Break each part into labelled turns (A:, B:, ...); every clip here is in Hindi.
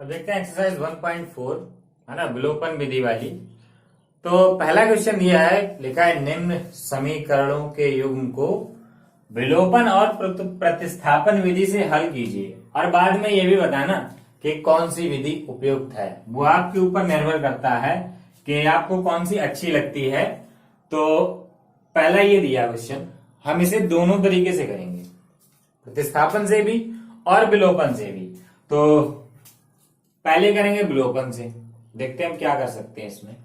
A: अब देखते हैं एक्सरसाइज 1.4 है ना, विलोपन विधि वाली। तो पहला क्वेश्चन दिया है, लिखा है निम्न समीकरणों के युग्म को विलोपन और प्रतिस्थापन विधि से हल कीजिए और बाद में ये भी बताना कि कौन सी विधि उपयुक्त है। वो आपके ऊपर निर्भर करता है कि आपको कौन सी अच्छी लगती है। तो पहला ये दिया क्वेश्चन, हम इसे दोनों तरीके से करेंगे, प्रतिस्थापन से भी और विलोपन से भी। तो पहले करेंगे विलोपन से, देखते हैं हम क्या कर सकते हैं इसमें।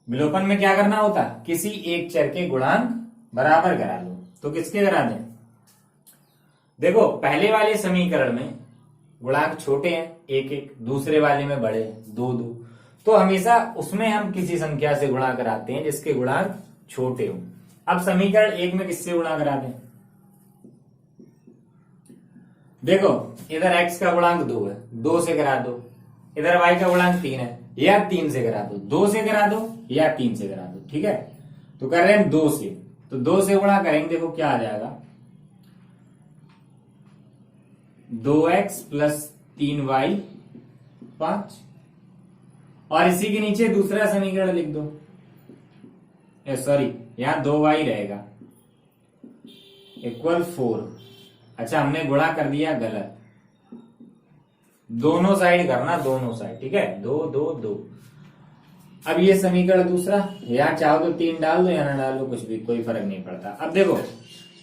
A: विलोपन में क्या करना होता है, किसी एक चर के गुणांक बराबर करा लो। तो किसके करा दें, देखो पहले वाले समीकरण में गुणांक छोटे हैं एक एक, दूसरे वाले में बड़े हैं दो दो। तो हमेशा उसमें हम किसी संख्या से गुणा कराते हैं जिसके गुणांक छोटे हों। अब समीकरण एक में किससे गुणा करा दें, देखो इधर x का गुणांक 2 है, 2 से करा दो। इधर y का गुणांक 3 है, या 3 से करा दो, 2 से करा दो या 3 से करा दो। ठीक है, तो कर रहे हैं 2 से, तो 2 से गुणा करेंगे, देखो क्या आ जाएगा, 2x प्लस 3y 5। और इसी के नीचे दूसरा समीकरण लिख दो, सॉरी यहां 2y रहेगा इक्वल 4। अच्छा हमने गुणा कर दिया गलत, दोनों साइड करना, दोनों साइड। ठीक है, 2 2 2। अब ये समीकरण दूसरा, या चाहो तो 3 डाल दो या ना डाल दो, कुछ भी कोई फर्क नहीं पड़ता। अब देखो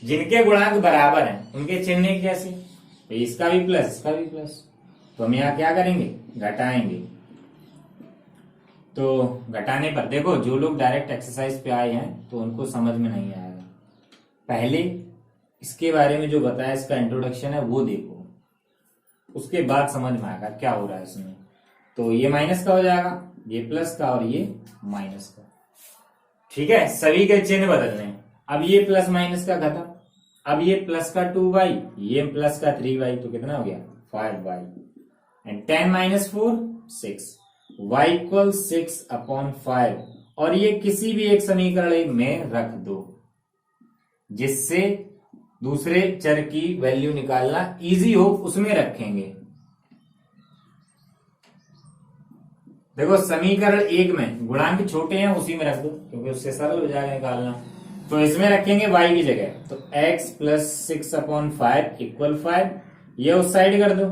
A: जिनके गुणांक बराबर हैं उनके चिन्ह कैसे, तो इसका भी प्लस इसका भी प्लस, तो हम यहाँ क्या करेंगे, घटाएंगे। तो घटाने पर देखो जो लोग डायरेक्ट एक्सरसाइज पे आए हैं तो उनको समझ में नहीं आएगा, पहले इसके बारे में जो बताया, इसका इंट्रोडक्शन है वो देखो, उसके बाद समझ में आएगा क्या हो रहा है इसमें। तो ये माइनस का हो जाएगा, ये प्लस का और ये माइनस का। ठीक है, सभी के चिन्ह बदलने हैं। अब ये प्लस माइनस का खत्म, अब ये प्लस का 2y, ये प्लस का 3y, तो कितना हो गया 5y। And 10 minus 4 6, y equal 6/5। और ये किसी भी एक समीकरण में रख दो जिससे दूसरे चर की वैल्यू निकालना इजी हो, उसमें रखेंगे। देखो समीकरण एक में गुणांक छोटे हैं, उसी में रख दो क्योंकि उससे सरल हो जाएगा निकालना। तो इसमें रखेंगे y की जगह, तो x प्लस 6/5 इक्वल 5, ये उस साइड कर दो।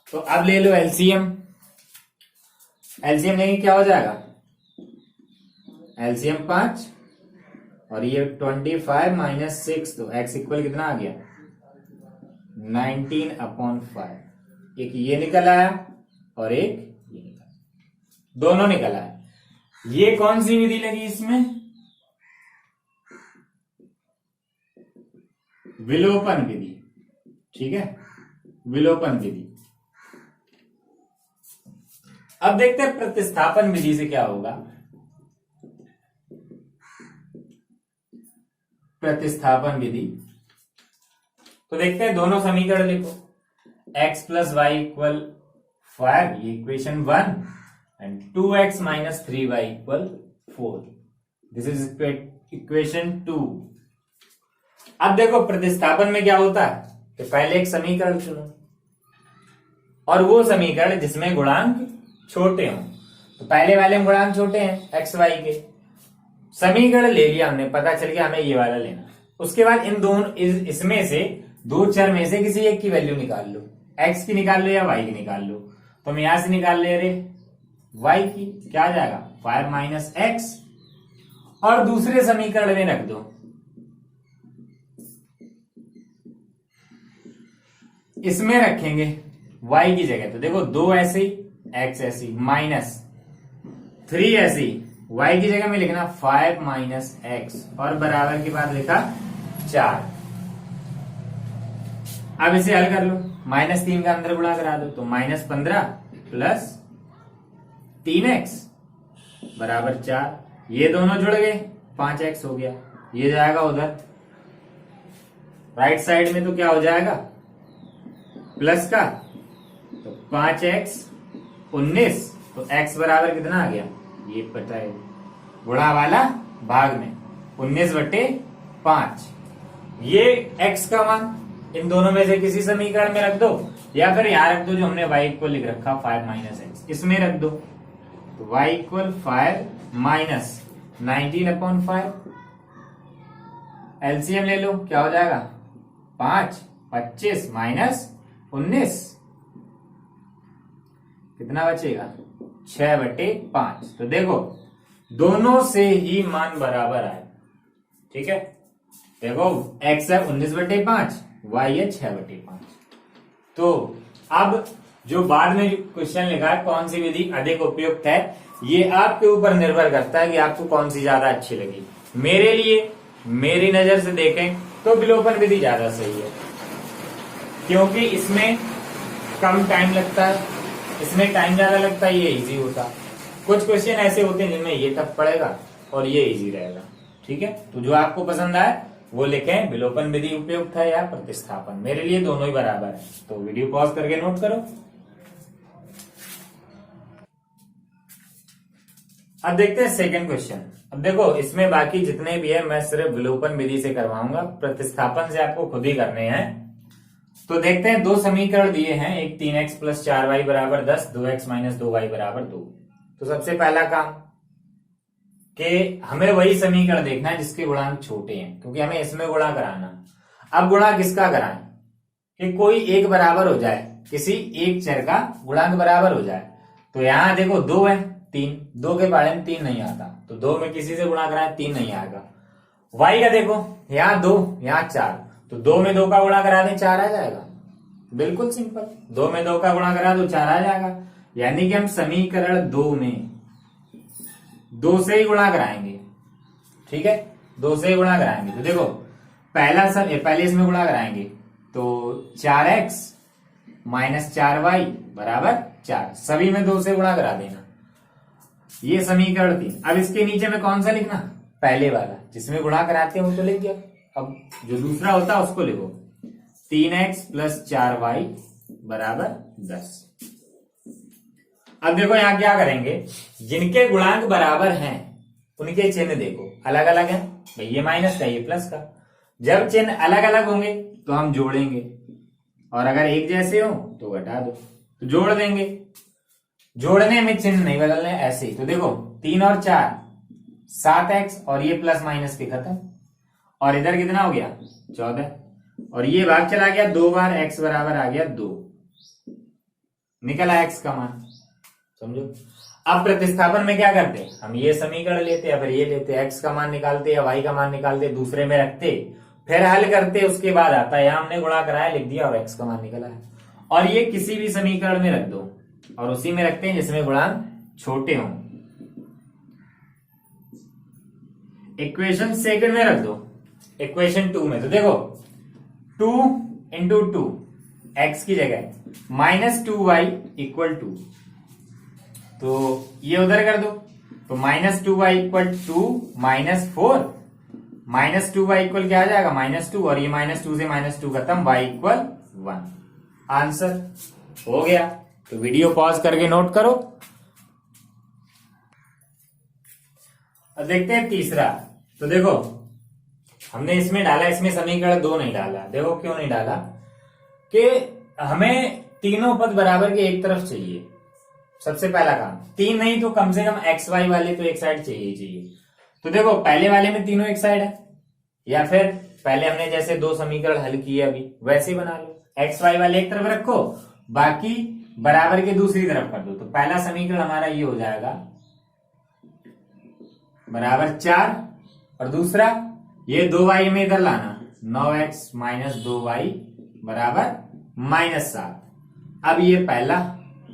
A: तो अब ले लो एलसीएम, एलसीएम लेंगे क्या हो जाएगा, एलसीएम 5 और ये 25 माइनस 6, तो x इक्वल कितना आ गया 19/5। एक ये निकल आया और एक ये निकल, दोनों निकल आए। ये कौन सी विधि लगी इसमें, विलोपन विधि। ठीक है, विलोपन विधि। अब देखते हैं प्रतिस्थापन विधि से क्या होगा। प्रतिस्थापन विधि, तो देखते हैं दोनों समीकरण लिखो, x प्लस वाई इक्वल 5, ये equation 1, and 2x minus 3y equal 4, this is equation 2। अब देखो प्रतिस्थापन में क्या होता है कि पहले एक समीकरण चुनो और वो समीकरण जिसमें गुणांक छोटे हों। तो पहले वाले में गुणांक छोटे हैं एक्स वाई के, समीकरण ले लिया हमने, पता चल गया हमें ये वाला लेना। उसके बाद इन दोनों इसमें से दो चर में से किसी एक की वैल्यू निकाल लो, x की निकाल लो या y की निकाल लो। तो हम यहां से निकाल ले रहे y की, क्या आ जाएगा 5 माइनस x, और दूसरे समीकरण में रख दो, इसमें रखेंगे y की जगह। तो देखो 2 ऐसे ही, x ऐसी, माइनस 3 ऐसी, y की जगह में लिखना 5 माइनस x और बराबर के बाद लिखा 4। अब इसे हल कर लो, -3 का अंदर गुणा करा दो, तो -15 प्लस 3x बराबर 4। ये दोनों जुड़ गए, 5x हो गया, ये जाएगा उधर राइट साइड में, तो क्या हो जाएगा प्लस का, तो 5x 19, तो x बराबर कितना आ गया, ये पता है गुणा वाला भाग में 19/5। ये x का मान, इन दोनों में से किसी समीकरण में रख दो, या फिर यहां रख दो जो हमने y इक्वल लिख रखा 5 माइनस एक्स, इसमें रख दो। तो y इक्वल 5 माइनस 19/5, एलसीएम ले लो, क्या हो जाएगा 5, 25 माइनस 19, कितना बचेगा 6/5। तो देखो दोनों से ही मान बराबर आए, ठीक है। देखो x है 19/5, y है 6/5। तो अब जो बाद में क्वेश्चन लिखा है कौन सी विधि अधिक उपयुक्त है, ये आपके ऊपर निर्भर करता है कि आपको कौन सी ज्यादा अच्छी लगी। मेरे लिए, मेरी नजर से देखें तो विलोपन विधि ज्यादा सही है, क्योंकि इसमें कम टाइम लगता है, इसमें टाइम ज्यादा लगता है, ये इजी होता। कुछ क्वेश्चन ऐसे होते हैं जिनमें ये टफ पड़ेगा और ये इजी रहेगा, ठीक है। तो जो आपको पसंद आए वो लिखें, विलोपन विधि उपयुक्त है या प्रतिस्थापन। मेरे लिए दोनों ही बराबर है। तो वीडियो पॉज करके नोट करो। अब देखते हैं सेकंड क्वेश्चन। अब देखो इसमें बाकी जितने भी है मैं सिर्फ विलोपन विधि से करवाऊंगा, प्रतिस्थापन से आपको खुद ही करने हैं। तो देखते हैं, दो समीकरण दिए हैं, एक 3x + 4y = 10, 2x - 2y = 2। तो सबसे पहला काम कि हमें वही समीकरण देखना है जिसके गुणांक छोटे हैं, क्योंकि हमें इसमें गुणा कराना। अब गुणा किसका कराएं कि कोई एक बराबर हो जाए, किसी एक चर का गुणांक बराबर हो जाए। तो यहां देखो 2 है, 3, 2 के बारे में 3 नहीं आता, तो 2 में किसी से गुणा कराएं 3 नहीं आएगा। y का देखो, यहाँ 2, यहाँ 4, तो 2 में 2 का गुणा करा दें 4 आ जाएगा। बिल्कुल सिंपल, 2 में 2 का गुणा करा दो 4 आ जाएगा। यानी कि हम समीकरण 2 में 2 से ही गुणा कराएंगे, ठीक है, 2 से ही गुणा कराएंगे। तो देखो पहले इसमें गुणा कराएंगे, तो 4x - 4y = 4, सभी में 2 से गुणा करा देना। ये समीकरण 3। अब इसके नीचे में कौन सा लिखना, पहले वाला, जिसमें गुणा कराते हैं वो तो लिख दिया। अब जो दूसरा होता है उसको लिखो, 3x + 4y = 10। अब देखो यहां क्या करेंगे, जिनके गुणांक बराबर हैं उनके चिन्ह देखो अलग अलग हैं, भाई ये माइनस का ये प्लस का। जब चिन्ह अलग अलग होंगे तो हम जोड़ेंगे, और अगर एक जैसे हो तो घटा दो, तो जोड़ देंगे। जोड़ने में चिन्ह नहीं बदलने, ऐसे ही। तो देखो 3 और 4 7x, और ये प्लस माइनस के खत्म, और इधर कितना हो गया 14, और ये भाग चला गया 2 बार, x बराबर आ गया 2, निकला x का मान, समझो। अब प्रतिस्थापन में क्या करते, हम ये समीकरण लेते या फिर ये लेते, x का मान निकालते या y का मान निकालते, दूसरे में रखते, फिर हल करते, उसके बाद आता है, यहां हमने गुणा कराया, लिख दिया और x का मान निकला है। और ये किसी भी समीकरण में रख दो और उसी में रखते हैं जिसमें गुणांक छोटे हों। इक्वेशन सेकंड में रख दो, इक्वेशन 2 में। तो देखो 2 × 2, x की जगह -2y = 2, तो ये उधर कर दो, तो -2y = 2 - 4, -2y = क्या आ जाएगा -2, और ये -2 से -2 खत्म, y = 1। आंसर हो गया। तो वीडियो पॉज करके नोट करो। अब देखते हैं तीसरा। तो देखो हमने इसमें डाला, इसमें समीकरण 2 नहीं डाला। देखो क्यों नहीं डाला, कि हमें तीनों पद बराबर के एक तरफ चाहिए। सबसे पहला काम, 3 नहीं तो कम से कम x y वाले तो एक साइड चाहिए ही चाहिए। तो देखो पहले वाले में तीनों एक साइड है, या फिर पहले हमने जैसे 2 समीकरण हल किए अभी वैसे बना लो, x y वाले एक तरफ रखो, बाकी बराबर के दूसरी तरफ कर दो। तो पहला समीकरण हमारा ये हो जाएगा बराबर 4, और दूसरा ये 2y में इधर लाना, 9x - 2y = -7। अब ये पहला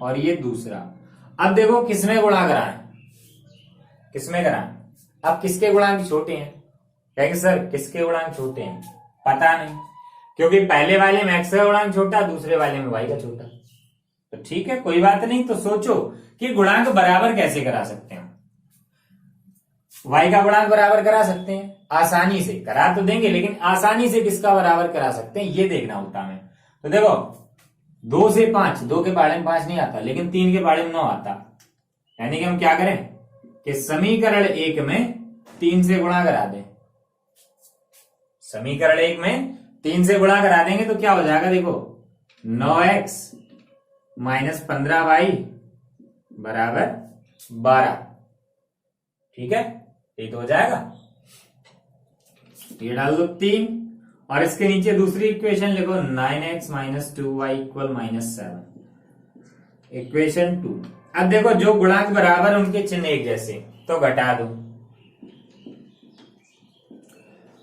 A: और ये दूसरा। अब देखो किसमें गुणा कराएं, किसमें कराएं। अब किसके गुणांक छोटे हैं, कहेंगे सर किसके गुणांक छोटे हैं, पता नहीं, क्योंकि पहले वाले में x का गुणांक छोटा, दूसरे वाले में y का छोटा। तो ठीक है, कोई बात नहीं। तो सोचो कि गुणांक बराबर कैसे करा सकते हैं। y का गुणांक बराबर करा सकते हैं, आसानी से करा तो देंगे, लेकिन आसानी से किसका बराबर करा सकते हैं ये देखना होता है। तो देखो 2 से 5, 2 के पहाड़े में 5 नहीं आता, लेकिन 3 के पहाड़े में 9 आता। यानी कि हम क्या करें कि समीकरण 1 में 3 से गुणा करा दें, समीकरण 1 में 3 से गुणा करा देंगे तो क्या हो जाएगा, देखो 9x माइनस 15y बराबर 12। ठीक है, ये तो हो जाएगा। ये डाल दो 3 और इसके नीचे दूसरी इक्वेशन लिखो 9x minus 2y equal -7। Equation 2। अब देखो जो गुणांक बराबर उनके चिन्ह एक जैसे, तो घटा दो।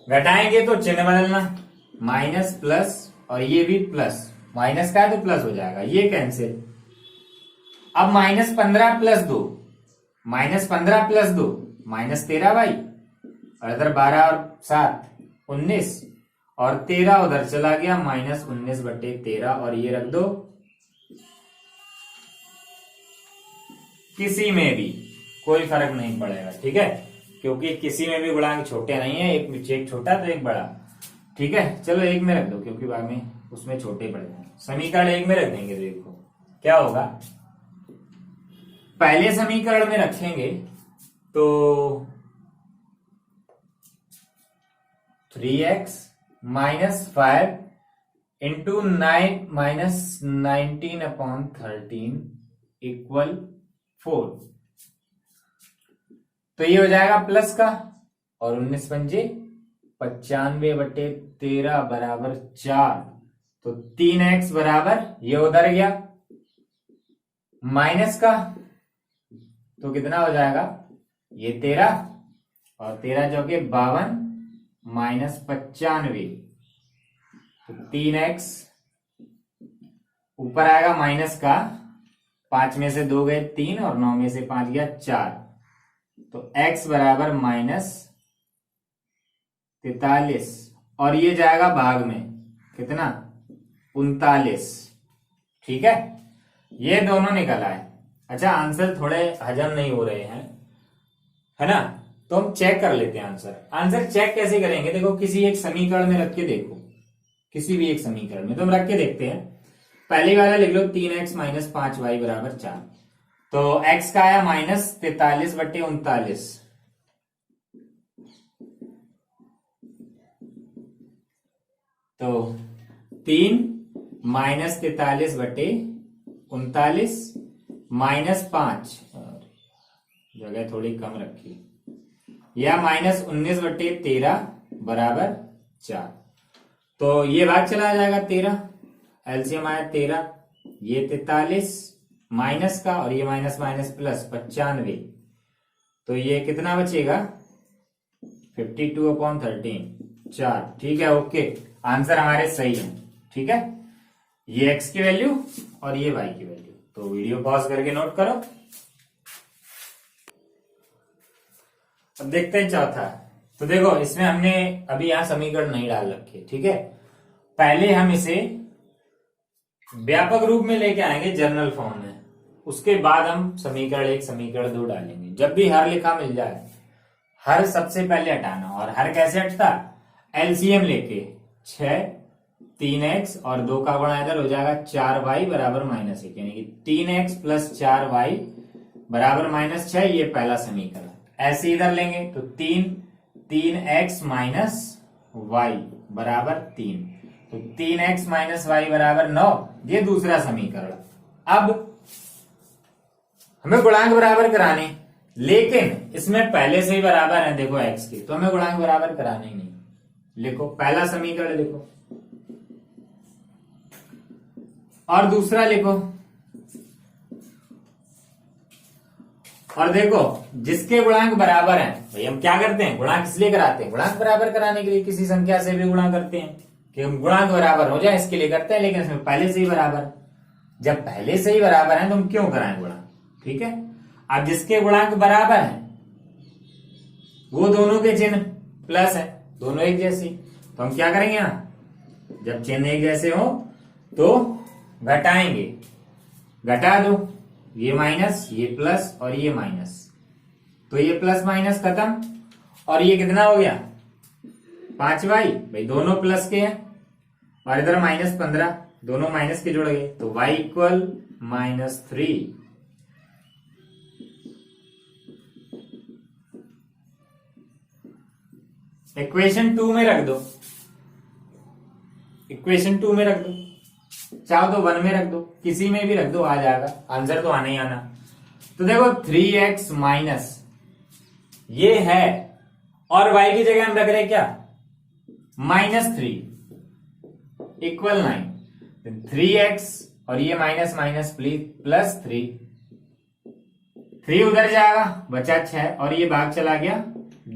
A: घटाएंगे तो चिन्ह बदलना, माइनस प्लस और ये भी प्लस, माइनस का है तो प्लस हो जाएगा, ये कैंसिल। अब -15 प्लस 2, -15 प्लस 2 -13y, और इधर 12 और 7 19, और 13 उधर चला गया, -19/13, और ये रख दो किसी में भी, कोई फर्क नहीं पड़ेगा। ठीक है, क्योंकि किसी में भी गुणांक छोटे नहीं है, एक छोटा तो एक बड़ा। ठीक है, चलो एक में रख दो क्योंकि बाद में उसमें छोटे पड़ जाए। समीकरण एक में रख देंगे, देखो क्या होगा। पहले समीकरण में रखेंगे तो 3x minus 5 into 9 minus 19/13 equal 4। तो ये हो जाएगा प्लस का, और 19 पंजे 95/13 बराबर 4। तो 3x बराबर, ये उधर गया, माइनस का तो कितना हो जाएगा, ये 13 और 13 चौके 52 माइनस 95। तो 3x ऊपर आएगा माइनस का, 5 में से 2 गए 3 और 9 में से 5 गया 4। तो x बराबर -43, और ये जाएगा भाग में, कितना 39। ठीक है, ये दोनों निकल आए। अच्छा, आंसर थोड़े हजम नहीं हो रहे हैं, है ना, तो हम चेक कर लेते हैं आंसर चेक कैसे करेंगे। देखो किसी एक समीकरण में रख के देखो, किसी भी एक समीकरण में तो हम रख के देखते हैं। पहली वाला लिख लो 3x माइनस 5y बराबर 4। तो x का आया -43/39, तो 3 माइनस 43/39 -5, जगह थोड़ी कम रखी, या -19/13 बराबर 4। तो ये भाग चला जाएगा 13, एलसीएम आया 13, ये 43 माइनस का, और ये माइनस माइनस प्लस 95। तो ये कितना बचेगा 52/13, 4। ठीक है, ओके, आंसर हमारे सही है। ठीक है, ये x की वैल्यू और ये y की वैल्यू। तो वीडियो पॉज करके नोट करो। अब देखते हैं चौथा। तो देखो इसमें हमने अभी यहां समीकरण नहीं डाल रखे। ठीक है, पहले हम इसे व्यापक रूप में लेके आएंगे जनरल फॉर्म में, उसके बाद हम समीकरण 1 समीकरण 2 डालेंगे। जब भी हर लिखा मिल जाए, हर सबसे पहले हटाना। और हर कैसे हटता, एलसीएम लेके 6, 3x और 2 का गुणा इधर हो जाएगा 4y बराबर -1, यानी कि 3x प्लस 4y बराबर -6। ये पहला समीकरण। ऐसे इधर लेंगे तो 3x माइनस y बराबर 3, तो 3x माइनस y बराबर 9। ये दूसरा समीकरण। अब हमें गुणांक बराबर कराने, लेकिन इसमें पहले से ही बराबर है देखो x के, तो हमें गुणांक बराबर कराने ही नहीं। लिखो पहला समीकरण लिखो और दूसरा लिखो, और देखो जिसके गुणांक बराबर हैं, भाई हम क्या करते हैं, गुणांक इसलिए कराते हैं, गुणांक बराबर कराने के लिए। किसी संख्या से भी गुणा करते हैं कि हम गुणांक बराबर हो जाए, इसके लिए करते हैं। लेकिन इसमें पहले से ही बराबर, जब पहले से ही बराबर है तो हम क्यों कराएं गुणा। ठीक है, अब जिसके गुणांक बराबर हैं वो दोनों के चिन्ह प्लस है, दोनों एक जैसे, तो हम क्या करेंगे, यहां जब चिन्ह एक जैसे हो तो घटाएंगे। घटा दो, ये माइनस, ये प्लस और ये माइनस, तो ये प्लस माइनस खत्म। और ये कितना हो गया 5y, भाई दोनों प्लस के हैं, और इधर -15, दोनों माइनस के जुड़ गए, तो y इक्वल -3। इक्वेशन 2 में रख दो। इक्वेशन 2 में रख दो, चाहो तो 1 में रख दो, किसी में भी रख दो, आ जाएगा, आंसर तो आना ही आना। तो देखो 3x माइनस ये है और y की जगह हम रख रहे हैं क्या, -3 इक्वल 9, 3x और ये माइनस माइनस प्लस 3 उधर जाएगा, बचा 6 और ये भाग चला गया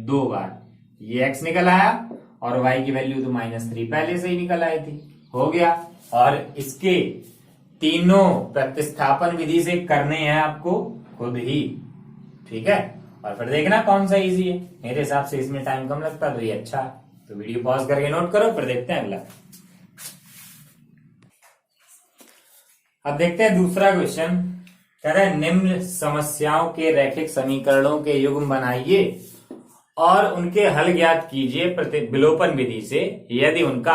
A: 2 बार, ये x निकल आया और y की वैल्यू तो -3 पहले से ही निकल आई थी, हो गया। और इसके तीनों प्रतिस्थापन विधि से करने हैं आपको खुद ही, ठीक है। और फिर देखना कौन सा इजी है, मेरे हिसाब से इसमें टाइम कम लगता तो ये अच्छा है। तो वीडियो पॉज करके नोट करो, फिर देखते हैं अगला। अब देखते हैं दूसरा क्वेश्चन, कह रहा है निम्न समस्याओं के रैखिक समीकरणों के युग्म बनाइए और उनके हल ज्ञात कीजिए विलोपन विधि से यदि उनका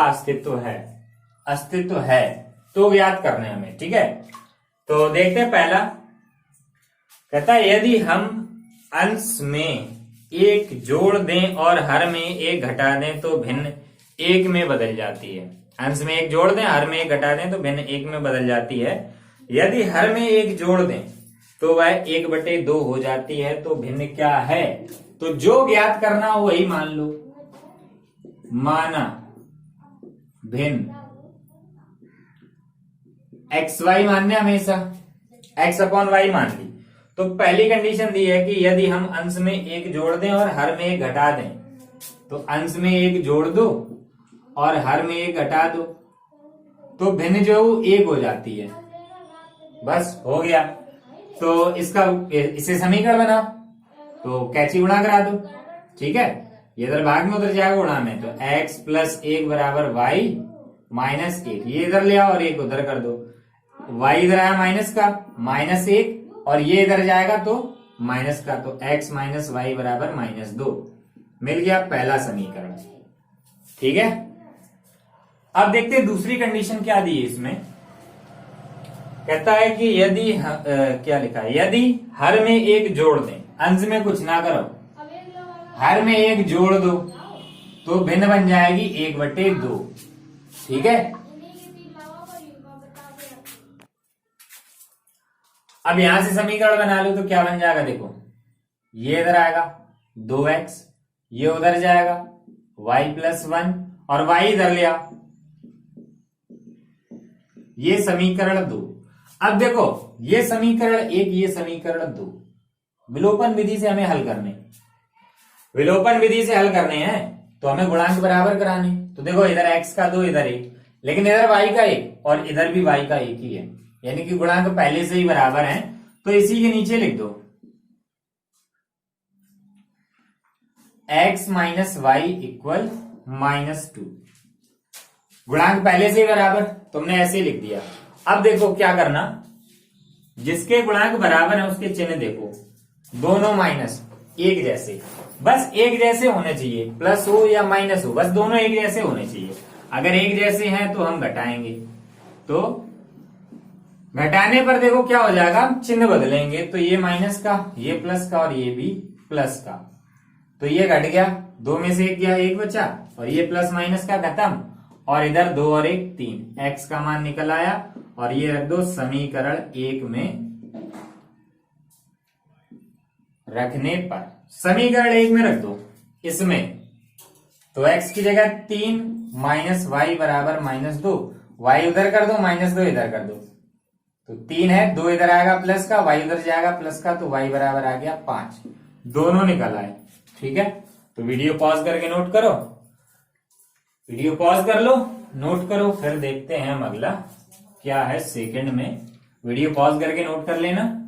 A: अस्तित्व है तो ज्ञात करने हमें, ठीक है। तो देखते हैं पहला, कहता है यदि हम अंश में एक जोड़ दें और हर में एक घटा दें तो भिन्न एक में बदल जाती है। अंश में एक जोड़ दें, हर में एक घटा दें तो भिन्न एक में बदल जाती है। यदि हर में एक जोड़ दें तो वह 1/2 हो जाती है, तो भिन्न क्या है, तो जो ज्ञात करना हो वही मान लो, माना भिन्न xy मानने हमेशा x/y मान ली। तो पहली कंडीशन दी है कि यदि हम अंश में एक जोड़ दें और हर में एक घटा दें, तो अंश में एक जोड़ दो और हर में एक घटा दो तो भिन्न जो एक हो जाती है, बस हो गया। तो इसे समीकरण बनाओ, तो कैची गुणा करा दो, ठीक है। ये इधर भाग में उधर जाएगा गुणा में, तो x + 1 = y - 1, ये इधर ले आओ और एक उधर कर दो, y इधर आया माइनस का -1 और ये इधर जाएगा तो माइनस का, तो x - y = -2 मिल गया पहला समीकरण, ठीक है। अब देखते हैं दूसरी कंडीशन क्या दी है इसमें, कहता है कि यदि क्या लिखा है, यदि हर में एक जोड़ दें, अंश में कुछ ना करो, हर में एक जोड़ दो तो भिन्न बन जाएगी 1/2, ठीक है। अब यहां से समीकरण बना लो तो क्या बन जाएगा, देखो ये इधर आएगा 2x, ये उधर जाएगा y + 1 और y इधर ले आओ, ये समीकरण 2। अब देखो ये समीकरण 1, ये समीकरण 2 विलोपन विधि से हमें हल करने, विलोपन विधि से हल करने हैं तो हमें गुणांक बराबर कराने। तो देखो इधर x का 2, इधर 1, लेकिन इधर y का 1 और इधर भी y का 1 ही है, यानी कि गुणांक पहले से ही बराबर हैं, तो इसी के नीचे लिख दो x - y = -2, गुणांक पहले से ही बराबर, तुमने ऐसे लिख दिया। अब देखो क्या करना, जिसके गुणांक बराबर है उसके चिन्ह देखो, दोनों माइनस एक जैसे, बस एक जैसे होने चाहिए, प्लस हो या माइनस हो, बस दोनों एक जैसे होने चाहिए। अगर एक जैसे हैं तो हम घटाएंगे, तो घटाने पर देखो क्या हो जाएगा, चिन्ह बदलेंगे, तो ये माइनस का, ये प्लस का और ये भी प्लस का, तो ये घट गया, 2 में से 1 गया, 1 बचा, और ये प्लस माइनस का खत्म, और इधर 2 और 1 3, x का मान निकल आया, और ये रख दो समीकरण 1 में रखने पर, समीकरण 1 में रख दो इसमें, तो x की जगह 3 - y = -2, y उधर कर दो, -2 इधर कर दो, तो 3 है, 2 इधर आएगा प्लस का, y उधर जाएगा प्लस का, तो y बराबर आ गया 5, दोनों निकल आए, ठीक है। तो वीडियो पॉज करके नोट करो, वीडियो पॉज कर लो, नोट करो, फिर देखते हैं हम अगला क्या है सेकंड में। वीडियो पॉज करके नोट कर लेना।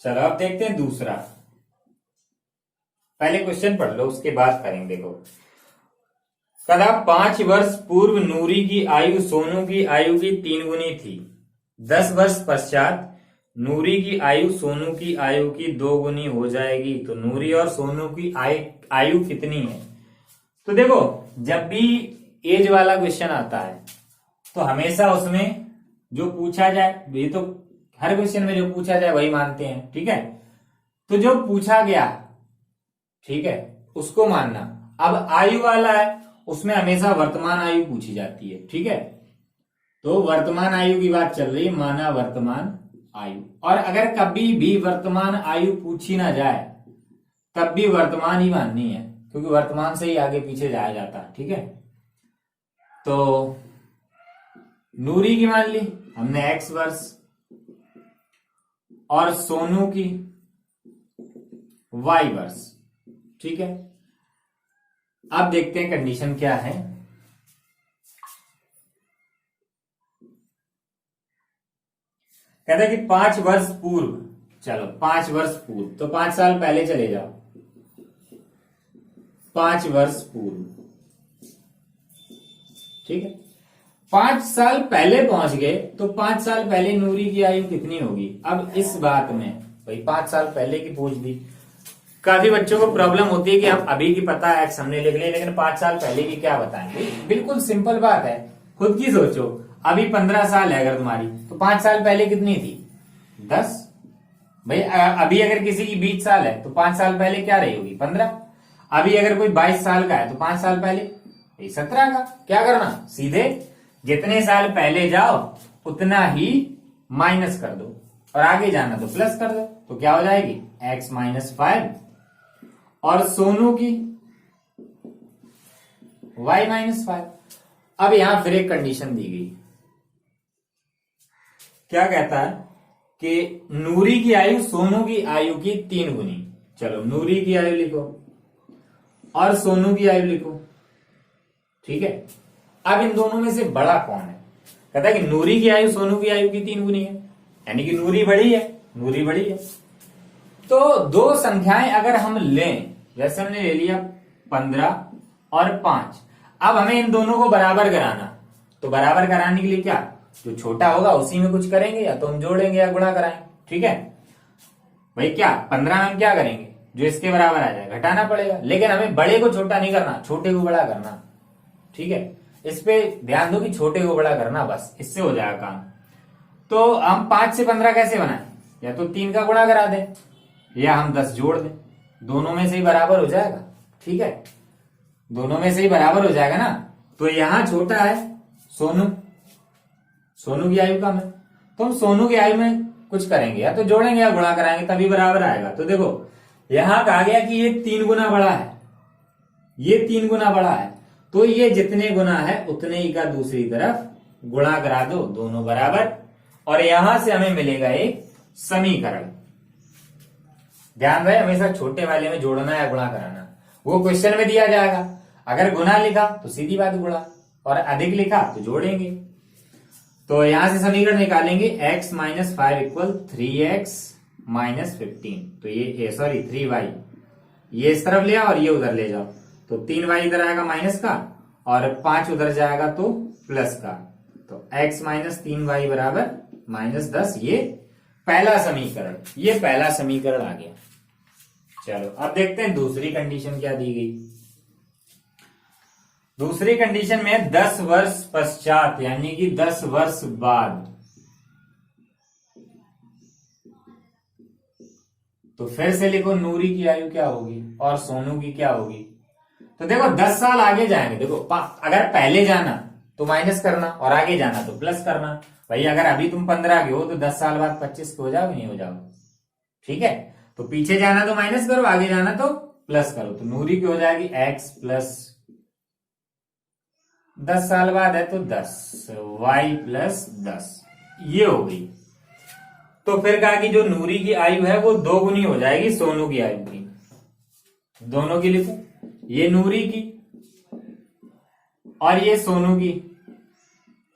A: चलो अब देखते हैं दूसरा, पहले क्वेश्चन पढ़ लो उसके बाद करेंगे। देखो कदा 5 वर्ष पूर्व नूरी की आयु सोनू की आयु की 3 गुनी थी, 10 वर्ष पश्चात नूरी की आयु सोनू की आयु की 2 गुनी हो जाएगी, तो नूरी और सोनू की आयु कितनी है। तो देखो जब भी एज वाला क्वेश्चन आता है तो हमेशा उसमें जो पूछा जाए, ये तो हर क्वेश्चन में जो पूछा जाए वही मानते हैं, ठीक है। तो जो पूछा गया, ठीक है, उसको मानना। अब आयु वाला है, उसमें हमेशा वर्तमान आयु पूछी जाती है, ठीक है। तो वर्तमान आयु की बात चल रही है, माना वर्तमान आयु। और अगर कभी भी वर्तमान आयु पूछी ना जाए तब भी वर्तमान ही माननी है, क्योंकि वर्तमान से ही आगे पीछे जाया जाता है, ठीक है। तो नूरी की मान ली हमने x वर्ष, और सोनू की y वर्ष, ठीक है। अब देखते हैं कंडीशन क्या है। कहता है कि 5 वर्ष पूर्व, चलो 5 वर्ष पूर्व, तो 5 साल पहले चले जाओ, 5 वर्ष पूर्व, ठीक है। 5 साल पहले पहुंच गए तो 5 साल पहले नूरी की आयु कितनी होगी। अब इस बात में भाई 5 साल पहले की पूछ दी। काफी बच्चों को प्रॉब्लम होती है कि हम अभी की पता है हमने लिख लिया, लेकिन 5 साल पहले की क्या बताएंगे। बिल्कुल सिंपल बात है, खुद की सोचो। अभी 15 साल है अगर तुम्हारी, तो 5 साल पहले कितनी थी, 10। भाई अभी अगर किसी की 20 साल है तो 5 साल पहले क्या रही होगी, 15। अभी अगर कोई 22 साल का है तो 5 साल पहले 17 का। क्या करना, सीधे जितने साल पहले जाओ उतना ही माइनस कर दो, और आगे जाना तो प्लस कर दो। तो क्या हो जाएगी, x माइनस 5, और सोनू की y माइनस 5। अब यहां फिर एक कंडीशन दी गई, क्या कहता है कि नूरी की आयु सोनू की आयु की 3 गुनी। चलो नूरी की आयु लिखो और सोनू की आयु लिखो, ठीक है। अब इन दोनों में से बड़ा कौन है। कहता है कि नूरी की आयु सोनू की आयु की 3 गुनी है, यानी कि नूरी बड़ी है, नूरी बड़ी है। तो दो संख्याएं अगर हम लें, जैसे हमने ले लिया 15 और 5, अब हमें इन दोनों को बराबर कराना। तो बराबर कराने के लिए क्या, जो छोटा होगा उसी में कुछ करेंगे, या तो हम जोड़ेंगे या गुणा कराएंगे, ठीक है। भाई क्या 15 में हम क्या करेंगे, जो इसके बराबर आ जाए घटाना पड़ेगा, लेकिन हमें बड़े को छोटा नहीं करना, छोटे को बड़ा करना, ठीक है। इस पे ध्यान दो कि छोटे को बड़ा करना, बस इससे हो जाएगा काम। तो हम 5 से 15 कैसे बनाएं, या तो 3 का गुणा करा दें या हम 10 जोड़ दें, दोनों में से ही बराबर हो जाएगा, ठीक है। दोनों में से ही बराबर हो जाएगा ना। तो यहां छोटा है सोनू, सोनू की आयु कम है, तो हम सोनू की आयु में कुछ करेंगे, या तो जोड़ेंगे या गुणा कराएंगे, तभी बराबर आएगा। तो देखो यहां कहा गया कि ये 3 गुना बड़ा है, ये 3 गुना बड़ा है, तो ये जितने गुना है उतने ही का दूसरी तरफ गुणा करा दो, दोनों बराबर, और यहां से हमें मिलेगा एक समीकरण। ध्यान रहे हमेशा छोटे वाले में जोड़ना या गुणा कराना, वो क्वेश्चन में दिया जाएगा। अगर गुना लिखा तो सीधी बात गुणा, और अधिक लिखा तो जोड़ेंगे। तो यहां से समीकरण निकालेंगे, x minus 5 equal 3x minus 15। तो ये सॉरी 3y, ये इस तरफ ले आओ और ये उधर ले जाओ, तो 3y इधर आएगा माइनस का, और 5 उधर जाएगा तो प्लस का। तो x माइनस 3y बराबर माइनस 10। ये पहला समीकरण, ये पहला समीकरण आ गया। चलो अब देखते हैं दूसरी कंडीशन क्या दी गई। दूसरी कंडीशन में 10 वर्ष पश्चात, यानी कि 10 वर्ष बाद, तो फिर से लिखो नूरी की आयु क्या होगी और सोनू की क्या होगी। तो देखो 10 साल आगे जाएंगे, देखो अगर पहले जाना तो माइनस करना, और आगे जाना तो प्लस करना। भाई अगर अभी तुम 15 के हो तो 10 साल बाद 25 के हो जाओगे, नहीं हो जाओगे, ठीक है। तो पीछे जाना तो माइनस करो, आगे जाना तो प्लस करो। तो नूरी की हो जाएगी x प्लस 10 साल बाद है तो 10, y प्लस 10, ये हो गई। तो फिर कहा कि जो नूरी की आयु है वो 2 गुनी हो जाएगी सोनू की आयु की। दोनों की लिखो, ये नूरी की और ये सोनू की।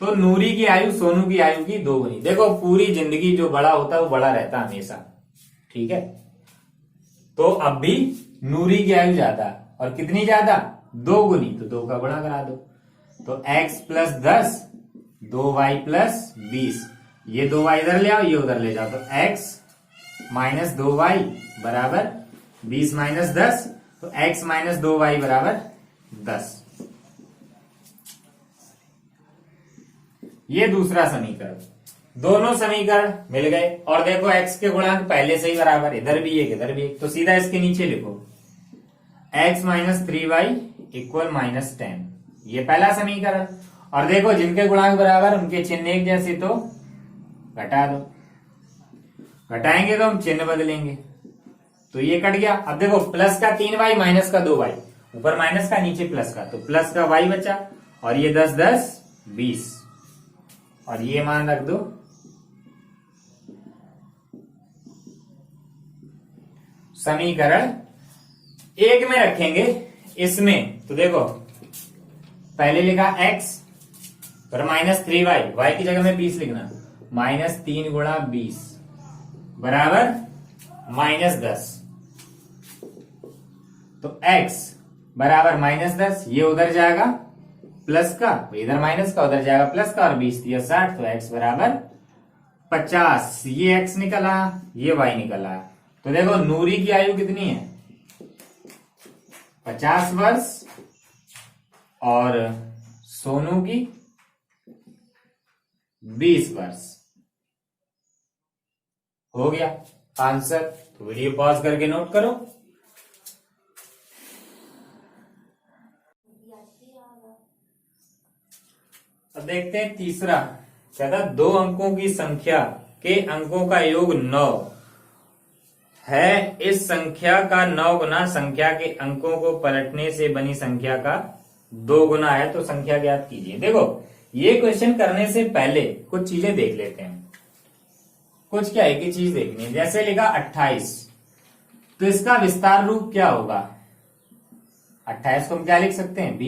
A: तो नूरी की आयु सोनू की आयु की 2 गुनी। देखो पूरी जिंदगी जो बड़ा होता है वो बड़ा रहता है हमेशा, ठीक है। तो अब भी नूरी की आयु ज्यादा, और कितनी ज्यादा, 2 गुनी, तो 2 का गुणा करा दो। तो x प्लस 10, 2y प्लस 20, ये 2y इधर ले आओ, ये उधर ले जाओ, तो x माइनस 2y बराबर 20 माइनस 10, तो x माइनस 2y बराबर 10। ये दूसरा समीकरण। दोनों समीकरण मिल गए और देखो x के गुणांक पहले से ही बराबर, इधर भी एक इधर भी एक, तो सीधा इसके नीचे लिखो x माइनस 3y इक्वल -10, ये पहला समीकरण। और देखो जिनके गुणांक बराबर उनके चिन्ह एक जैसे, तो घटा दो, घटाएंगे तो हम चिन्ह बदलेंगे, तो ये कट गया। अब देखो प्लस का 3y माइनस का 2y, ऊपर माइनस का नीचे प्लस का, तो प्लस का y बचा, और ये 10 10 20, और ये मान रख दो। समीकरण एक में रखेंगे इसमें, तो देखो पहले लिखा x पर -3y, y की जगह में 20 लिखना, -3 गुणा 20 बराबर -10, तो x बराबर -10, ये उधर जाएगा प्लस का, इधर माइनस का उधर जाएगा प्लस का, और 20 दिया 60, तो x बराबर 50, ये x निकला, ये y निकला। तो देखो नूरी की आयु कितनी है, 50 वर्ष, और सोनू की 20 वर्ष। हो गया आंसर। तो वीडियो पॉज करके नोट करो। अब देखते हैं तीसरा, क्या था, 2 अंकों की संख्या के अंकों का योग 9 है, इस संख्या का 9 गुना संख्या के अंकों को पलटने से बनी संख्या का 2 गुना है, तो संख्या ज्ञात कीजिए। देखो ये क्वेश्चन करने से पहले कुछ चीजें देख लेते हैं, कुछ क्या एक ही चीज देखनी है। जैसे लिखा 28, तो इसका विस्तार रूप क्या होगा, 28 को हम क्या लिख सकते हैं,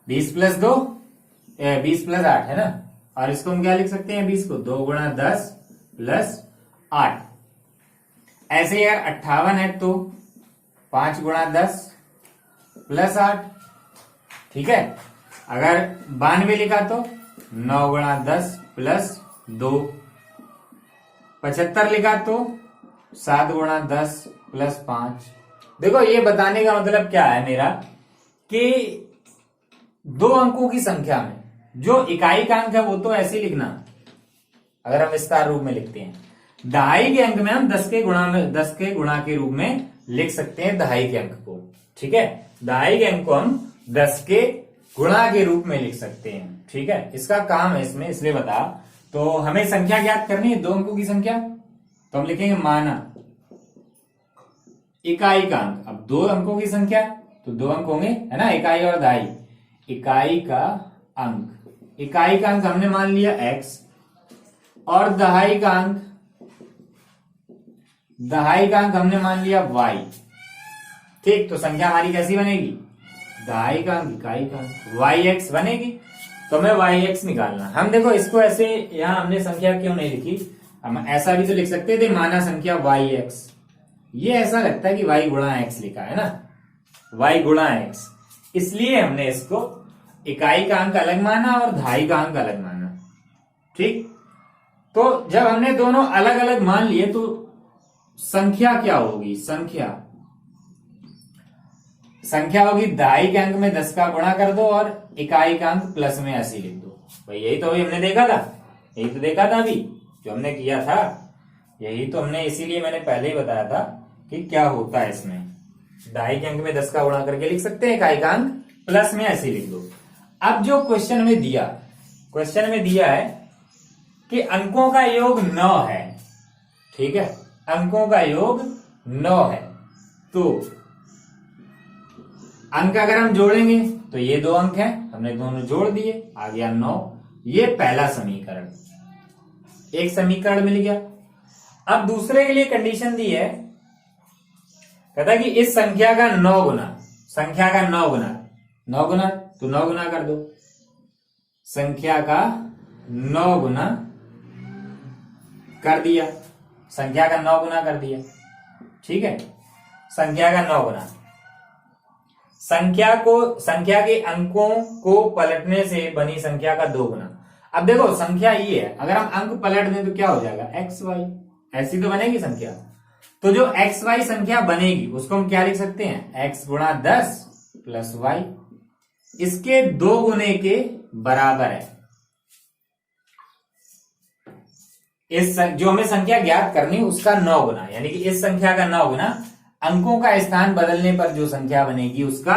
A: 20 प्लस 2 20 प्लस 8 है ना, और इसको हम क्या लिख सकते हैं, 20 को 2 गुणा 10 प्लस 8। ऐसे यार 58 है तो 5 गुणा 10 प्लस 8, ठीक है। अगर 92 लिखा तो 9 गुणा 10 प्लस 2। 75 लिखा तो 7 गुणा 10 प्लस 5। देखो ये बताने का मतलब क्या है मेरा, कि 2 अंकों की संख्या में जो इकाई का अंक है वो तो ऐसे ही लिखना, अगर हम विस्तार रूप में लिखते हैं। दहाई के अंक में हम 10 के गुणा के रूप में लिख सकते हैं दहाई के अंक को, ठीक है। दहाई के अंक को हम 10 के गुणा के रूप में लिख सकते हैं, ठीक है। इसका काम है इसमें, इसलिए बता। तो हमें संख्या ज्ञात करनी है 2 अंकों की संख्या, तो हम लिखेंगे माना इकाई का अंक। अब 2 अंकों की संख्या तो 2 अंक होंगे, है ना, इकाई और दहाई। इकाई का अंक, इकाई का अंक हमने मान लिया x, और दहाई का अंक हमने मान लिया y, ठीक। तो संख्या हमारी कैसी बनेगी, दहाई का अंक इकाई का अंक yx बनेगी। तो हमें yx निकालना। हम देखो इसको ऐसे, यहां हमने संख्या क्यों नहीं लिखी, हम ऐसा भी तो लिख सकते थे, माना संख्या yx। ये ऐसा लगता है कि y गुणा x लिखा है ना, y गुणा x, इसलिए हमने इसको इकाई का अंक अलग माना और दहाई का अंक अलग माना, ठीक। तो जब हमने दोनों अलग अलग मान लिए तो संख्या क्या होगी, संख्या होगी दहाई के अंक में 10 का गुणा कर दो और इकाई का अंक प्लस में 80 लिख दो। भाई यही तो हमने देखा था, यही तो देखा था अभी जो हमने किया था, यही तो हमने, इसीलिए मैंने पहले ही बताया था कि क्या होता है इसमें। दहाई के अंक में 10 का गुणा करके लिख सकते हैं, इकाई का अंक प्लस में 80 लिख दो। अब जो क्वेश्चन में दिया है कि अंकों का योग 9 है, ठीक है, अंकों का योग 9 है। तो अंक अगर हम जोड़ेंगे तो ये 2 अंक हैं, हमने दोनों जोड़ दिए, आ गया 9। ये पहला समीकरण, एक समीकरण मिल गया। अब दूसरे के लिए कंडीशन दी है, कहता है कि इस संख्या का 9 गुना, संख्या का 9 गुना, 9 गुना तो 9 गुना कर दो, संख्या का 9 गुना कर दिया, संख्या का 9 गुना कर दिया, ठीक है। संख्या का 9 गुना, संख्या के अंकों को पलटने से बनी संख्या का 2 गुना। अब देखो संख्या ये है, अगर हम अंक पलट दें तो क्या हो जाएगा, एक्स वाई, ऐसी तो बनेगी संख्या। तो जो एक्स वाई संख्या बनेगी उसको हम क्या लिख सकते हैं, एक्स गुणा 10 प्लस वाई, इसके 2 गुने के बराबर है, जो हमें संख्या ज्ञात करनी उसका 9 गुना, यानी कि इस संख्या का 9 गुना अंकों का स्थान बदलने पर जो संख्या बनेगी उसका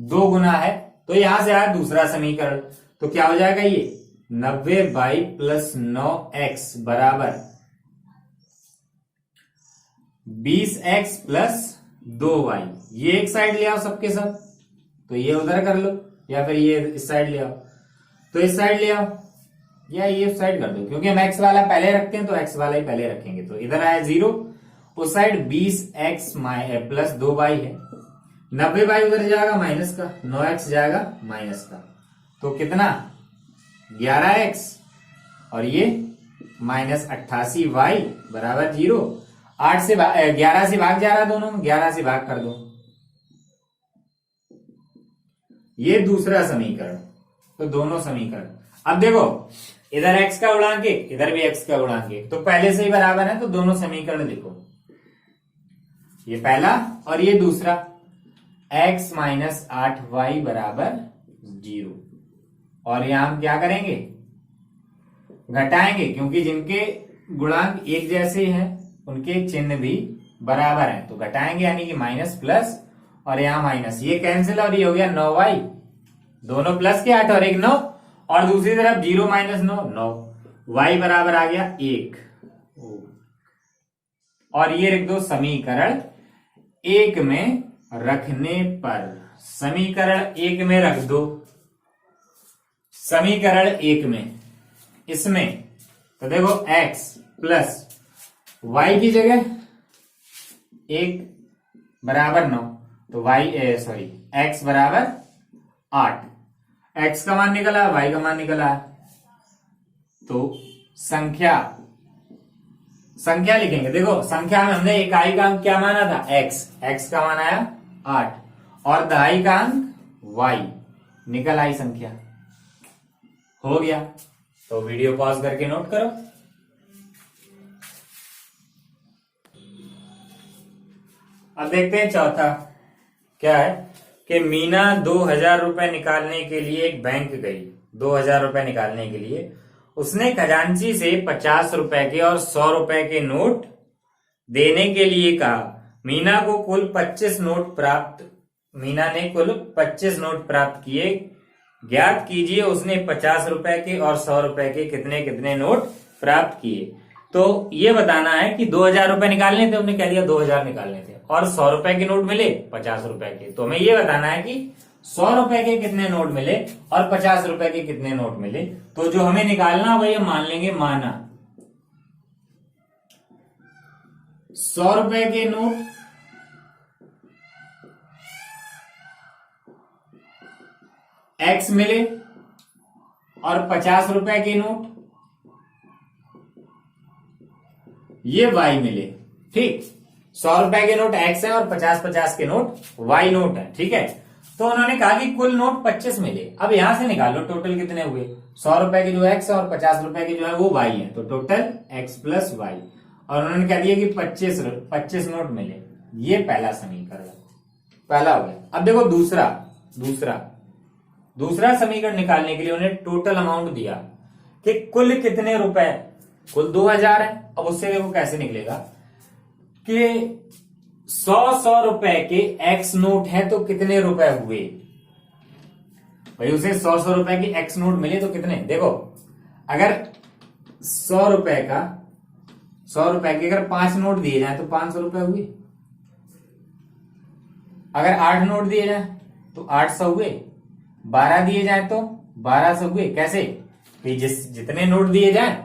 A: 2 गुना है। तो यहां से आया दूसरा समीकरण। तो क्या हो जाएगा ये 90y प्लस 9x बराबर 20x प्लस 2y। ये एक साइड ले आओ सबके सब, तो ये उधर कर लो या फिर ये इस साइड ले आओ, तो इस साइड ले आओ या ये साइड कर दो, क्योंकि हम x वाला पहले रखते हैं तो x वाला ही पहले रखेंगे। तो इधर आया 0, उस साइड 20x प्लस 2y है, 90y उधर जाएगा माइनस का, 9x जाएगा माइनस का, तो कितना 11x और ये माइनस 88y बराबर 0। 11 से भाग जा रहा दोनों में, 11 से भाग कर दो। ये दूसरा समीकरण। तो दोनों समीकरण अब देखो, इधर x का गुणांक एक, इधर भी x का गुणांक एक, तो पहले से ही बराबर है, तो दोनों समीकरण लिखो। ये पहला और ये दूसरा, x माइनस 8y बराबर 0। और यहां हम क्या करेंगे, घटाएंगे, क्योंकि जिनके गुणांक एक जैसे हैं उनके चिन्ह भी बराबर हैं, तो घटाएंगे, यानी कि माइनस प्लस और यहां माइनस, ये कैंसिल और ये हो गया 9y, दोनों प्लस के 8 और 1 9, और दूसरी तरफ 0 माइनस 9 9, y बराबर आ गया 1। और ये रख दो समीकरण 1 में रखने पर, समीकरण 1 में रख दो, समीकरण 1 में, इसमें तो देखो x प्लस y की जगह 1 बराबर 9, तो x बराबर 8, x का मान निकला, y का मान निकला, तो संख्या लिखेंगे। देखो संख्या में हमने इकाई का अंक क्या माना था, x का मान आया 8 और दहाई का अंक y, निकल आई संख्या, हो गया। तो वीडियो पॉज करके नोट करो। अब देखते हैं चौथा क्या है कि मीना 2000 रुपए निकालने के लिए एक बैंक गई। 2000 रुपए निकालने के लिए उसने खजांची से 50 रुपए के और 100 रुपए के नोट देने के लिए कहा। मीना ने कुल 25 नोट प्राप्त किए। ज्ञात कीजिए उसने 50 रुपए के और 100 रुपए के कितने कितने नोट प्राप्त किए। तो ये बताना है कि 2000 रुपए निकालने थे, उन्हें कह दिया 2000 निकालने थे, और 100 रुपए के नोट मिले 50 रुपए के। तो हमें ये बताना है कि 100 रुपए के कितने नोट मिले और 50 रुपए के कितने नोट मिले। तो जो हमें निकालना वही हम मान लेंगे माना। 100 रुपए के नोट x मिले और 50 रुपए के नोट ये y मिले। ठीक, 100 रुपए के नोट x है और 50-50 के नोट y नोट है। ठीक है, तो उन्होंने कहा कि कुल नोट 25 मिले। अब यहां से निकालो टोटल कितने हुए, 100 रुपए के जो x है और 50 रुपए के जो है वो y है, तो टोटल x प्लस y। और उन्होंने कह दिया कि 25 नोट मिले। ये पहला समीकरण पहला हो गया। अब देखो दूसरा समीकरण निकालने के लिए उन्हें टोटल अमाउंट दिया कि कुल कितने रुपए, कुल 2000 है। अब उससे देखो कैसे निकलेगा कि 100 रुपए के x नोट है तो कितने रुपए हुए भाई, उसे 100 रुपए के x नोट मिले तो कितने। देखो अगर 100 रुपए के अगर 5 नोट दिए जाए तो 500 रुपए हुए। अगर 8 नोट दिए जाए तो 800 हुए। 12 दिए जाए तो 1200 हुए। कैसे कि जितने नोट दिए जाए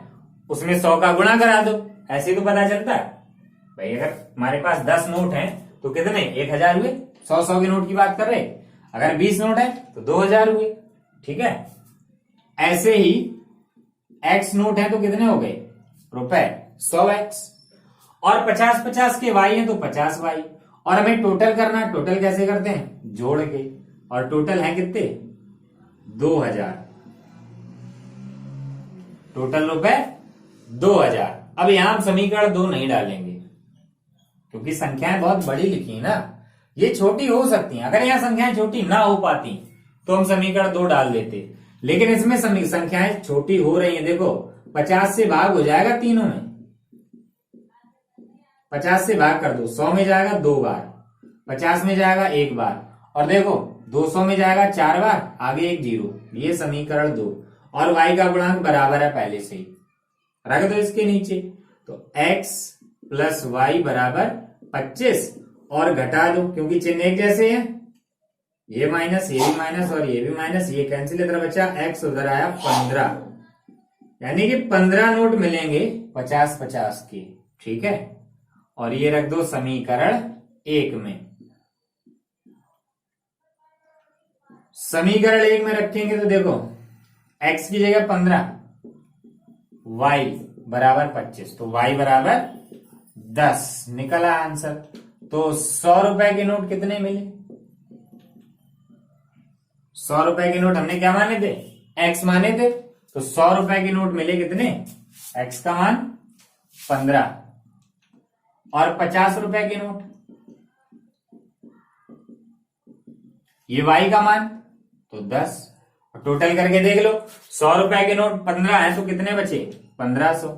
A: उसमें 100 का गुणा करा दो, ऐसे तो पता चलता है भाई। अगर हमारे पास 10 नोट हैं तो कितने 1000 हुए। 100 के नोट की बात कर रहे। अगर 20 नोट है तो 2000 हुए। ठीक है, ऐसे ही x नोट है तो कितने हो गए रुपए 100x, और 50-50 के y है तो 50y। और हमें टोटल करना, टोटल कैसे करते हैं जोड़ के, और टोटल है कितने 2000, टोटल रुपए 2000। अब यहां हम समीकरण 2 नहीं डालेंगे क्योंकि संख्याएं बहुत बड़ी लिखी है ना, ये छोटी हो सकती हैं। अगर यहां संख्याएं छोटी ना हो पाती तो हम समीकरण 2 डाल देते, लेकिन इसमें संख्याएं छोटी हो रही हैं। देखो 50 से भाग हो जाएगा तीनों में, 50 से भाग कर दो, 100 में जाएगा 2 बार, 50 में जाएगा 1 बार, और देखो 200 में जाएगा 4 बार, आगे एक 0। ये समीकरण 2। और y का गुणांक बराबर है पहले से ही, रख दो इसके नीचे। तो x प्लस वाई बराबर 25, और घटा दो क्योंकि चिन्ह एक जैसे हैं, ये माइनस, ये भी माइनस और ये भी माइनस, ये कैंसिल, इधर बचा x, उधर आया 15, यानी कि 15 नोट मिलेंगे 50-50 के। ठीक है, और ये रख दो समीकरण 1 में। समीकरण 1 में रखेंगे तो देखो x की जगह 15, y बराबर 25, तो y बराबर 10 निकला आंसर। तो 100 रुपए के नोट कितने मिले? 100 रुपए के नोट हमने क्या माने थे? x माने थे। तो 100 रुपए के नोट मिले कितने? x का मान 15, और 50 रुपए के नोट, ये y का मान तो 10। और टोटल करके देख लो, 100 रुपए के नोट 15 है तो कितने बचे? 1500।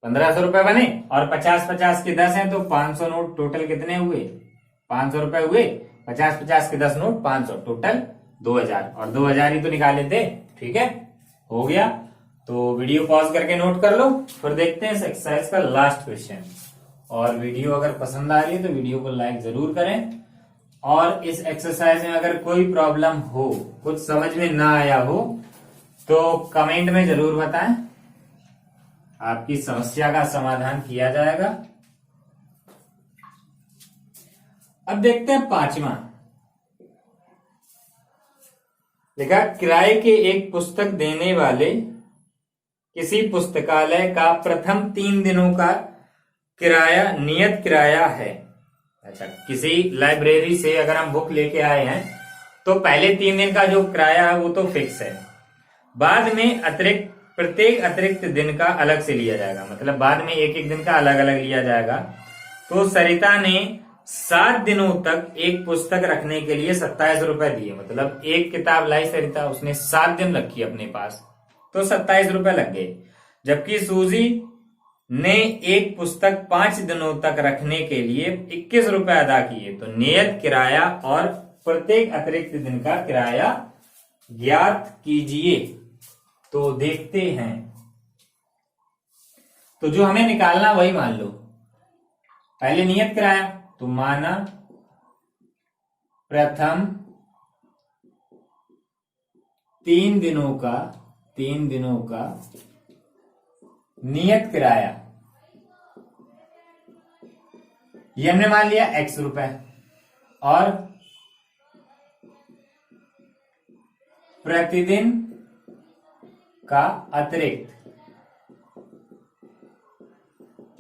A: 1500 रुपए बने, और 50-50 के 10 हैं तो 500 नोट टोटल कितने हुए? 500 रुपए हुए। 50-50 के 10 नोट 500, टोटल 2000, और 2000 ही तो निकाले थे। ठीक है, हो गया। तो वीडियो पॉज करके नोट कर लो, फिर देखते हैं इस एक्सरसाइज का लास्ट क्वेश्चन। और वीडियो अगर पसंद आ रही है तो वीडियो को लाइक जरूर करें, और इस एक्सरसाइज में अगर कोई प्रॉब्लम हो, कुछ समझ में ना आया हो, तो कमेंट में जरूर बताएं, आपकी समस्या का समाधान किया जाएगा। अब देखते हैं 5वां। लिखा, किराए के एक पुस्तक देने वाले किसी पुस्तकालय का प्रथम 3 दिनों का किराया नियत किराया है। अच्छा, किसी लाइब्रेरी से अगर हम बुक लेके आए हैं तो पहले 3 दिन का जो किराया है वो तो फिक्स है, बाद में प्रत्येक अतिरिक्त दिन का अलग से लिया जाएगा, मतलब बाद में एक एक दिन का अलग अलग लिया जाएगा। तो सरिता ने 7 दिनों तक एक पुस्तक रखने के लिए 27 रुपए दिए, मतलब एक किताब लाई सरिता, उसने 7 दिन रखी अपने पास, तो 27 रुपए लग गए। जबकि सूजी ने एक पुस्तक 5 दिनों तक रखने के लिए 21 रुपए अदा किए। तो नियत किराया और प्रत्येक अतिरिक्त दिन का किराया ज्ञात कीजिए। तो देखते हैं, तो जो हमें निकालना वही मान लो। पहले नियत किराया, तो माना प्रथम 3 दिनों का नियत किराया, ये हमने मान लिया x रुपए, और प्रतिदिन का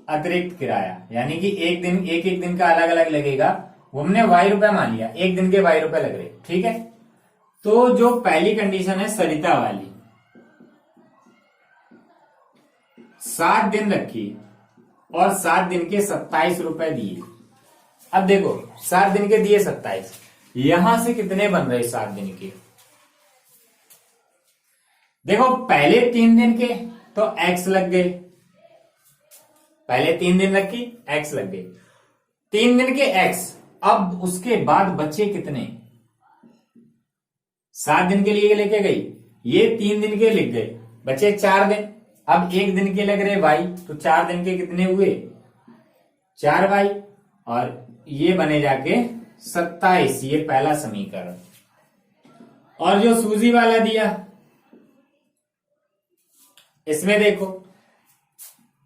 A: अतिरिक्त किराया, यानी कि एक दिन का अलग अलग लगेगा, वो हमने y रुपए मान लिया, एक दिन के y रुपए लग रहे। ठीक है, तो जो पहली कंडीशन है सरिता वाली, 7 दिन रखी और 7 दिन के 27 रुपए दिए। अब देखो 7 दिन के दिए 27, यहां से कितने बन रहे 7 दिन के? देखो पहले 3 दिन के तो x लग गए, पहले 3 दिन रखी x लग गए, 3 दिन के x। अब उसके बाद बचे कितने? 7 दिन के लिए लेके गई, ये 3 दिन के लिख गए, बचे 4 दिन। अब एक दिन के लग रहे y, तो 4 दिन के कितने हुए? 4y, और ये बने जाके 27, ये पहला समीकरण। और जो सूजी वाला दिया, इसमें देखो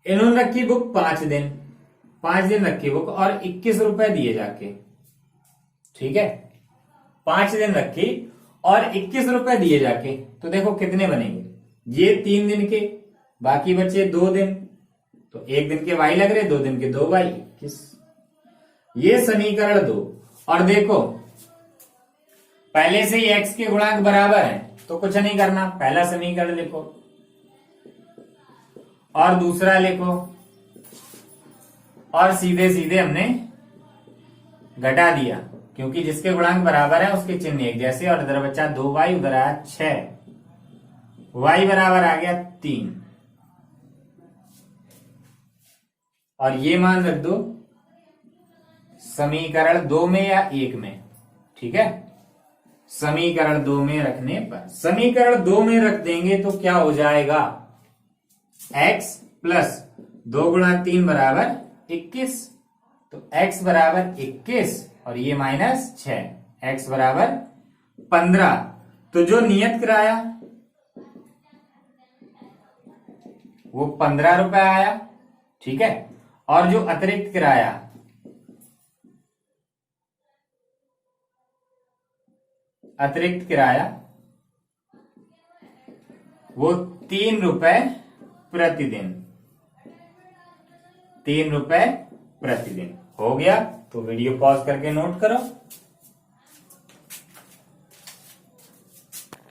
A: इन्होंने रखी बुक 5 दिन रखी बुक, और 21 रुपए दिए जाके। ठीक है, 5 दिन रखी और 21 रुपए दिए जाके, तो देखो कितने बनेंगे? ये 3 दिन के, बाकी बचे 2 दिन, तो एक दिन के y लग रहे, 2 दिन के 2y, 21। ये समीकरण 2। और देखो पहले से ही x के गुणांक बराबर है, तो कुछ नहीं करना, पहला समीकरण लिखो और दूसरा लिखो, और सीधे सीधे हमने घटा दिया, क्योंकि जिसके गुणांक बराबर है उसके चिन्ह एक जैसे, और इधर बचा 2y, उधर आया 6, y बराबर आ गया 3। और ये मान रख दो समीकरण 2 में या 1 में, ठीक है। समीकरण 2 में रखने पर, समीकरण 2 में रख देंगे तो क्या हो जाएगा, x प्लस 2 गुणा 3 बराबर 21, तो x बराबर 21 और ये माइनस 6, x बराबर 15। तो जो नियत किराया वो 15 रुपए आया, ठीक है। और जो अतिरिक्त किराया वो 3 रुपए प्रतिदिन, 3 रुपए प्रतिदिन हो गया। तो वीडियो पॉज करके नोट करो।